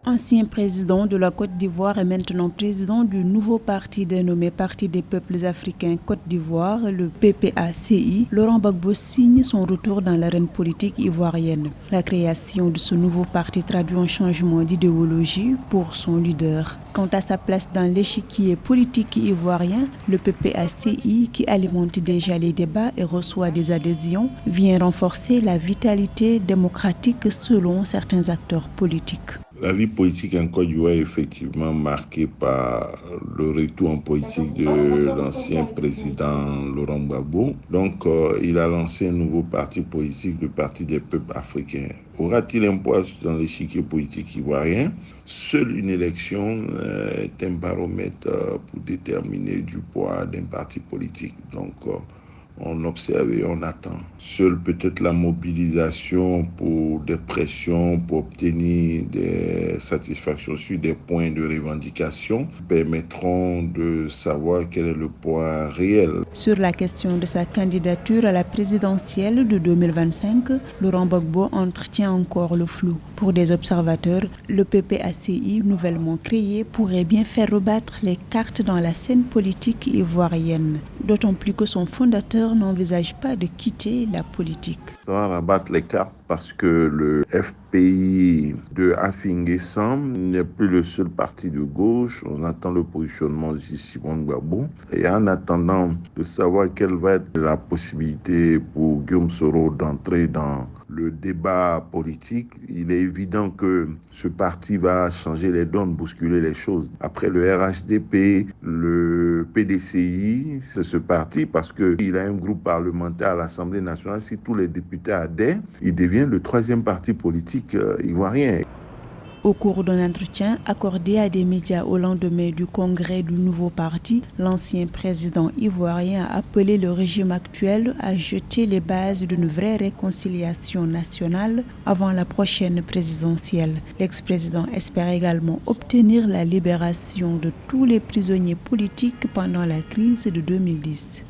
Ancien président de la Côte d'Ivoire et maintenant président du nouveau parti dénommé Parti des peuples africains Côte d'Ivoire, le PPACI, Laurent Gbagbo signe son retour dans l'arène politique ivoirienne. La création de ce nouveau parti traduit un changement d'idéologie pour son leader. Quant à sa place dans l'échiquier politique ivoirien, le PPACI, qui alimente déjà les débats et reçoit des adhésions, vient renforcer la vitalité démocratique selon certains acteurs politiques. La vie politique en Côte d'Ivoire est effectivement marquée par le retour en politique de l'ancien président Laurent Gbagbo. Donc, il a lancé un nouveau parti politique, le Parti des peuples africains. Aura-t-il un poids dans l'échiquier politique ivoirien? Seule une élection est un baromètre pour déterminer du poids d'un parti politique. Donc, on observe et on attend. Seule peut-être la mobilisation pour des pressions, pour obtenir des satisfactions sur des points de revendication permettront de savoir quel est le poids réel. Sur la question de sa candidature à la présidentielle de 2025, Laurent Gbagbo entretient encore le flou. Pour des observateurs, le PPACI nouvellement créé pourrait bien faire rebattre les cartes dans la scène politique ivoirienne, d'autant plus que son fondateur n'envisage pas de quitter la politique. Ça va rabattre les cartes parce que le FPI de Afingé Sam n'est plus le seul parti de gauche. On attend le positionnement de Simon Gbagbo. Et en attendant de savoir quelle va être la possibilité pour Guillaume Soro d'entrer dans le débat politique, il est évident que ce parti va changer les donnes, bousculer les choses. Après le RHDP, le PDCI, c'est ce parti parce qu'il a un groupe parlementaire à l'Assemblée nationale. Si tous les députés adhèrent, il devient le troisième parti politique ivoirien. Au cours d'un entretien accordé à des médias au lendemain du congrès du nouveau parti, l'ancien président ivoirien a appelé le régime actuel à jeter les bases d'une vraie réconciliation nationale avant la prochaine présidentielle. L'ex-président espère également obtenir la libération de tous les prisonniers politiques pendant la crise de 2010.